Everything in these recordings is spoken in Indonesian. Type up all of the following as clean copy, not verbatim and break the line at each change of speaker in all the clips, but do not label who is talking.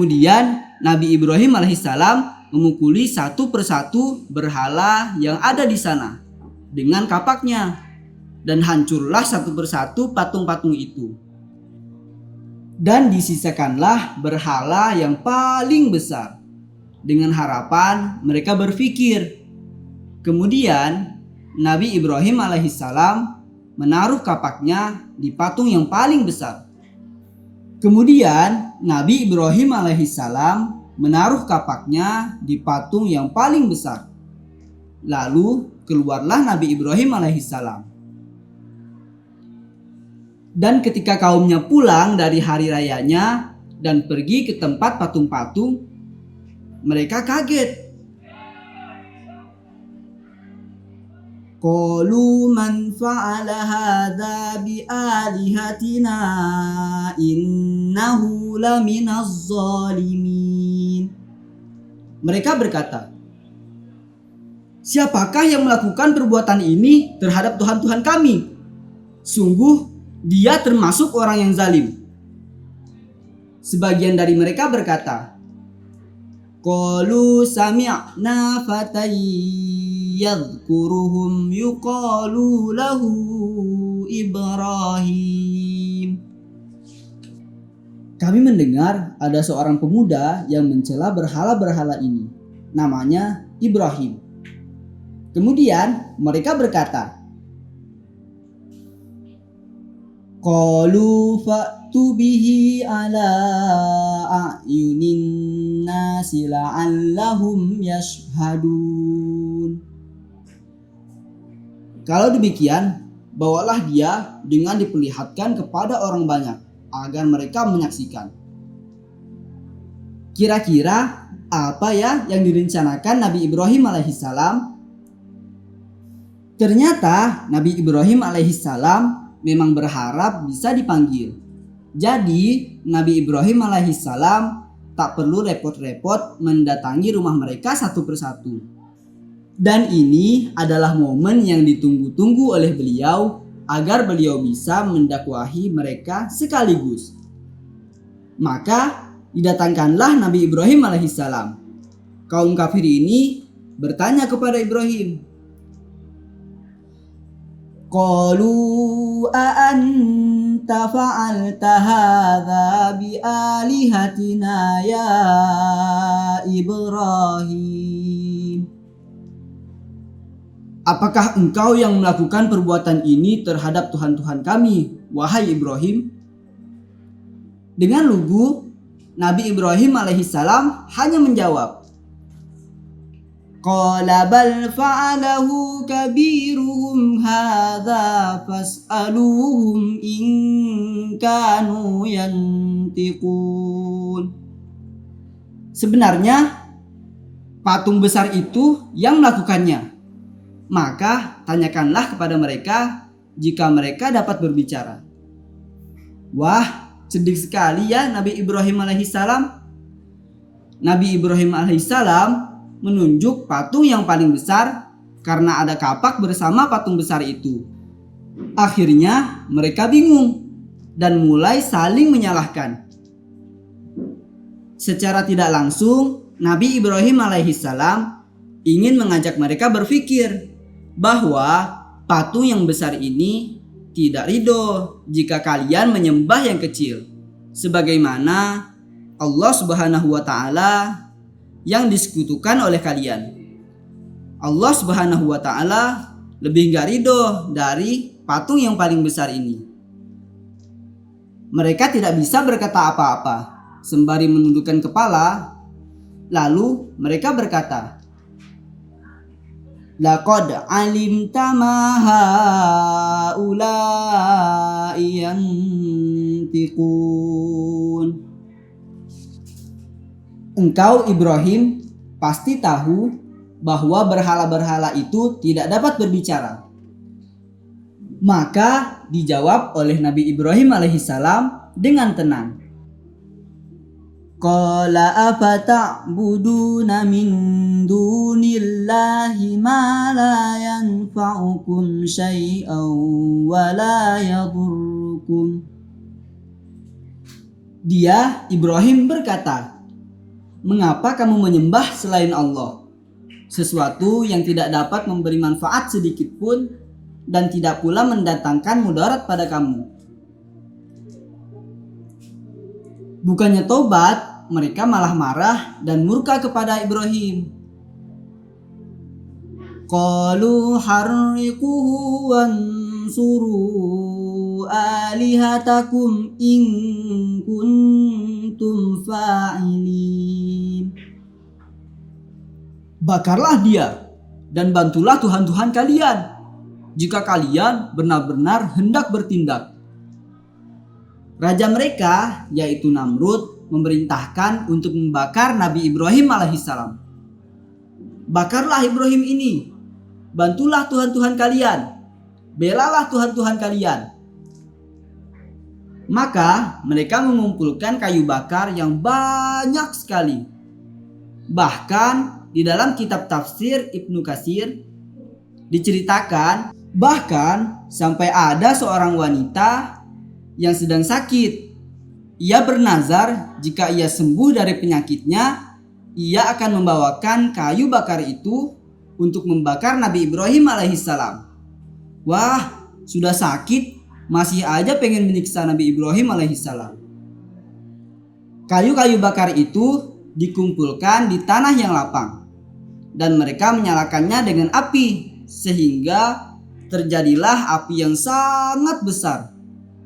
Kemudian Nabi Ibrahim alaihissalam memukuli satu persatu berhala yang ada di sana dengan kapaknya, dan hancurlah satu persatu patung-patung itu. Dan disisakanlah berhala yang paling besar dengan harapan mereka berpikir. Kemudian Nabi Ibrahim alaihissalam menaruh kapaknya di patung yang paling besar. Kemudian Nabi Ibrahim alaihissalam menaruh kapaknya di patung yang paling besar. Lalu keluarlah Nabi Ibrahim alaihissalam. Dan ketika kaumnya pulang dari hari rayanya dan pergi ke tempat patung-patung, mereka kaget. Qalu man fa'ala hadza bi alihatina innahu laminaz zalimin. Mereka berkata, siapakah yang melakukan perbuatan ini terhadap Tuhan-Tuhan kami? Sungguh dia termasuk orang yang zalim. Sebagian dari mereka berkata, qalu sami'na fatay yadhkuruhum yuqalu lahu Ibrahim. Kami mendengar ada seorang pemuda yang mencela berhala-berhala ini. Namanya Ibrahim. Kemudian mereka berkata, qalu fa'tu bihi ala a'yunin nasi la'allahum yashhadun. Kalau demikian, bawalah dia dengan diperlihatkan kepada orang banyak agar mereka menyaksikan. Kira-kira apa ya yang direncanakan Nabi Ibrahim alaihissalam? Ternyata Nabi Ibrahim alaihissalam memang berharap bisa dipanggil. Jadi Nabi Ibrahim alaihissalam tak perlu repot-repot mendatangi rumah mereka satu persatu. Dan ini adalah momen yang ditunggu-tunggu oleh beliau agar beliau bisa mendakwahi mereka sekaligus. Maka didatangkanlah Nabi Ibrahim alaihissalam. Kaum kafir ini bertanya kepada Ibrahim, qalu a anta fa'alta hadza bi alihatina ya Ibrahim. Apakah engkau yang melakukan perbuatan ini terhadap Tuhan-Tuhan kami, wahai Ibrahim? Dengan lugu, Nabi Ibrahim alaihissalam hanya menjawab, qala bal fa'alahu kabiruhum hadza fas'aluhum in kanu yantiqun. Sebenarnya patung besar itu yang melakukannya. Maka tanyakanlah kepada mereka jika mereka dapat berbicara. Wah, cerdik sekali ya Nabi Ibrahim alaihissalam. Nabi Ibrahim alaihissalam menunjuk patung yang paling besar karena ada kapak bersama patung besar itu. Akhirnya mereka bingung dan mulai saling menyalahkan. Secara tidak langsung Nabi Ibrahim alaihissalam ingin mengajak mereka berpikir bahwa patung yang besar ini tidak ridho jika kalian menyembah yang kecil, sebagaimana Allah Subhanahu wa Ta'ala yang disekutukan oleh kalian. Allah Subhanahu wa Ta'ala lebih gak ridho dari patung yang paling besar ini. Mereka tidak bisa berkata apa-apa sembari menundukkan kepala. Lalu mereka berkata, Laqad alimta ma haula'i yantiqun. Engkau Ibrahim pasti tahu bahwa berhala-berhala itu tidak dapat berbicara. Maka dijawab oleh Nabi Ibrahim alaihissalam dengan tenang. Qala afata'buduna min dunillahi ma la yanfa'ukum syai'an wa la yadurrukum. Dia, Ibrahim, berkata, "Mengapa kamu menyembah selain Allah? Sesuatu yang tidak dapat memberi manfaat sedikit pun dan tidak pula mendatangkan mudarat pada kamu." Bukannya tobat, mereka malah marah dan murka kepada Ibrahim. Qalu harriquhu wansuru alihatakum in kuntum fa'ilin. Bakarlah dia dan bantulah Tuhan-Tuhan kalian jika kalian benar-benar hendak bertindak. Raja mereka, yaitu Namrud, memerintahkan untuk membakar Nabi Ibrahim alaihissalam. Bakarlah Ibrahim ini, bantulah Tuhan-Tuhan kalian, belalah Tuhan-Tuhan kalian. Maka mereka mengumpulkan kayu bakar yang banyak sekali. Bahkan di dalam kitab tafsir Ibnu Katsir diceritakan bahkan sampai ada seorang wanita yang sedang sakit. Ia bernazar jika ia sembuh dari penyakitnya, ia akan membawakan kayu bakar itu untuk membakar Nabi Ibrahim alaihissalam. Wah, sudah sakit, masih aja pengen menyiksa Nabi Ibrahim alaihissalam. Kayu-kayu bakar itu dikumpulkan di tanah yang lapang dan mereka menyalakannya dengan api, sehingga terjadilah api yang sangat besar.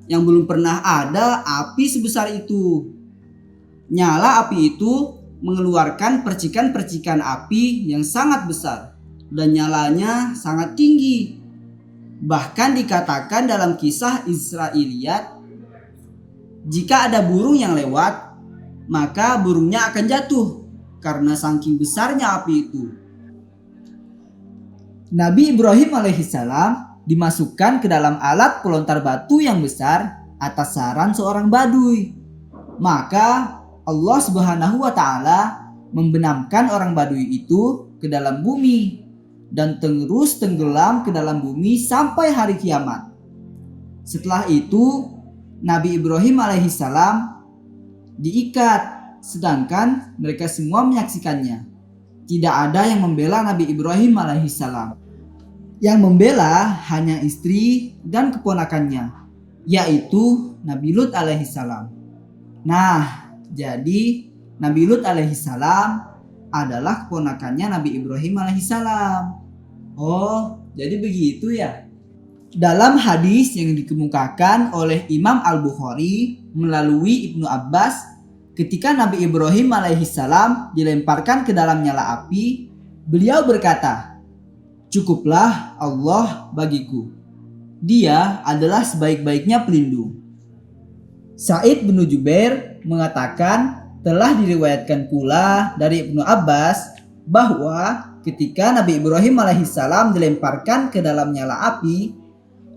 Yang belum pernah ada api sebesar itu. Nyala api itu mengeluarkan percikan-percikan api yang sangat besar dan nyalanya sangat tinggi. Bahkan dikatakan dalam kisah Israiliyat, jika ada burung yang lewat, maka burungnya akan jatuh karena saking besarnya api itu. Nabi Ibrahim alaihissalam dimasukkan ke dalam alat pelontar batu yang besar atas saran seorang badui. Maka Allah Subhanahu wa taala membenamkan orang badui itu ke dalam bumi dan terus tenggelam ke dalam bumi sampai hari kiamat. Setelah itu Nabi Ibrahim alaihissalam diikat, sedangkan mereka semua menyaksikannya. Tidak ada yang membela Nabi Ibrahim alaihissalam. Yang membela hanya istri dan keponakannya, yaitu Nabi Lut alaihissalam. Nah, jadi Nabi Lut alaihissalam adalah keponakannya Nabi Ibrahim alaihissalam. Oh, jadi begitu ya. Dalam hadis yang dikemukakan oleh Imam Al-Bukhari melalui Ibnu Abbas, ketika Nabi Ibrahim alaihissalam dilemparkan ke dalam nyala api, beliau berkata, "Cukuplah Allah bagiku. Dia adalah sebaik-baiknya pelindung." Sa'id bin Jubair mengatakan telah diriwayatkan pula dari Ibnu Abbas bahwa ketika Nabi Ibrahim alaihissalam dilemparkan ke dalam nyala api,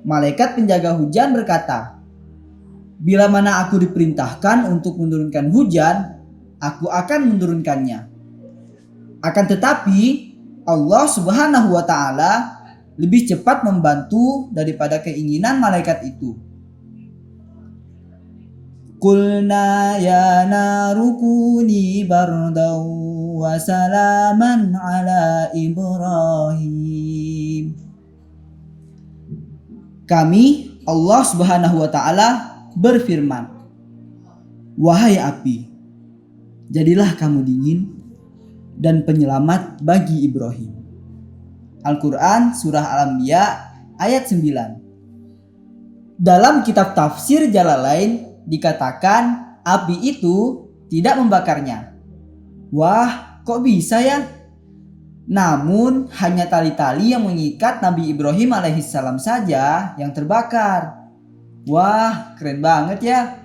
malaikat penjaga hujan berkata, "Bila mana aku diperintahkan untuk menurunkan hujan, aku akan menurunkannya. Akan tetapi Allah Subhanahu wa taala lebih cepat membantu daripada keinginan malaikat itu." Qulna ya narukuni bardaw wa salaman ala Ibrahim. Kami, Allah Subhanahu wa taala berfirman, "Wahai api, jadilah kamu dingin dan penyelamat bagi Ibrahim." Al-Quran Surah Al-Anbiya ayat 9. Dalam kitab tafsir Jalalain dikatakan api itu tidak membakarnya. Wah, kok bisa ya? Namun hanya tali-tali yang mengikat Nabi Ibrahim alaihissalam saja yang terbakar. Wah, keren banget ya.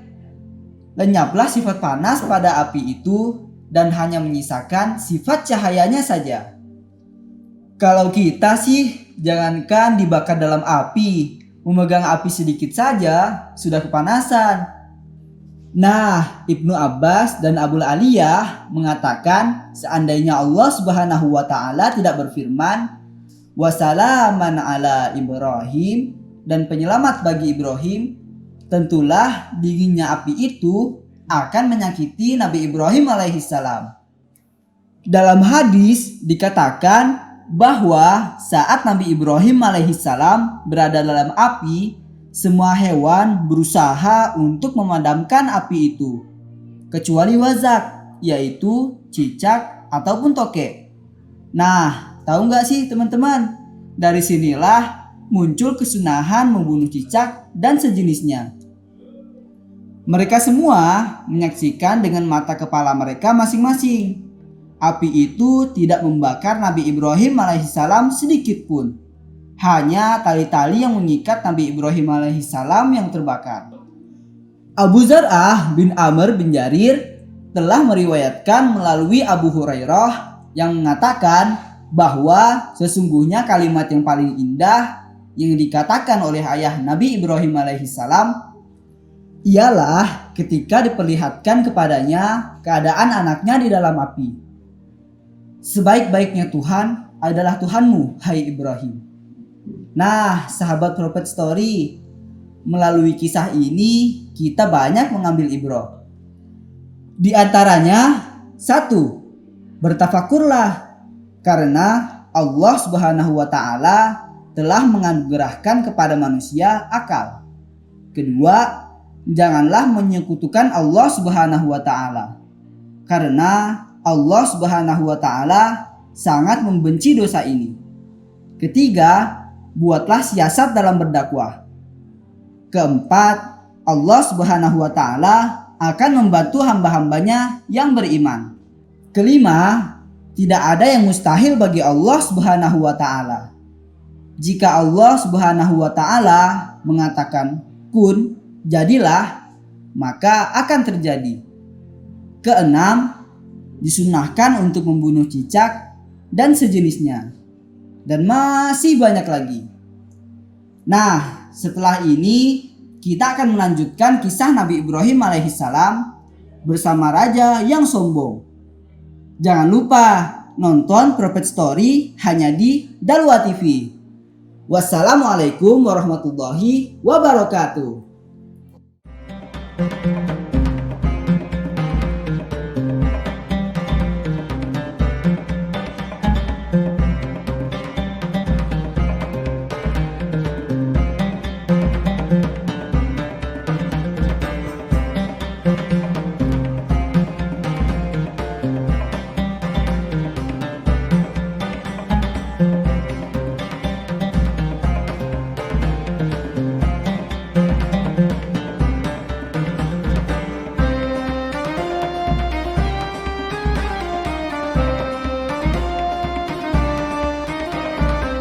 Lenyaplah sifat panas pada api itu dan hanya menyisakan sifat cahayanya saja. Kalau kita sih, jangankan dibakar dalam api, memegang api sedikit saja sudah kepanasan. Nah, Ibnu Abbas dan Abul Aliyah mengatakan seandainya Allah Subhanahu wa taala tidak berfirman wassalaman ala Ibrahim dan penyelamat bagi Ibrahim, tentulah dinginnya api itu akan menyakiti Nabi Ibrahim alaihissalam. Dalam hadis dikatakan bahwa saat Nabi Ibrahim alaihissalam berada dalam api, semua hewan berusaha untuk memadamkan api itu, kecuali wazak, yaitu cicak ataupun tokek. Nah, tahu nggak sih teman-teman? Dari sinilah muncul kesunahan membunuh cicak dan sejenisnya. Mereka semua menyaksikan dengan mata kepala mereka masing-masing. Api itu tidak membakar Nabi Ibrahim alaihissalam sedikit pun. Hanya tali-tali yang mengikat Nabi Ibrahim alaihissalam yang terbakar. Abu Zar'ah bin Amr bin Jarir telah meriwayatkan melalui Abu Hurairah yang mengatakan bahwa sesungguhnya kalimat yang paling indah yang dikatakan oleh ayah Nabi Ibrahim alaihissalam ialah ketika diperlihatkan kepadanya keadaan anaknya di dalam api. Sebaik-baiknya Tuhan adalah Tuhanmu, hai Ibrahim. Nah, sahabat Prophet Story, melalui kisah ini kita banyak mengambil ibrah. Di antaranya, 1. Bertafakurlah karena Allah Subhanahu wa taala telah menganugerahkan kepada manusia akal. 2. Janganlah menyekutukan Allah Subhanahu wa taala karena Allah Subhanahu wa taala sangat membenci dosa ini. 3. Buatlah siasat dalam berdakwah. 4. Allah Subhanahu wa taala akan membantu hamba-hambanya yang beriman. 5. Tidak ada yang mustahil bagi Allah Subhanahu wa taala. Jika Allah Subhanahu wa taala mengatakan kun, jadilah, maka akan terjadi. 6. Disunahkan untuk membunuh cicak dan sejenisnya. Dan masih banyak lagi. Nah, setelah ini kita akan melanjutkan kisah Nabi Ibrahim alaihissalam bersama raja yang sombong. Jangan lupa nonton Prophet Story hanya di Dalwa TV. Wassalamualaikum warahmatullahi wabarakatuh.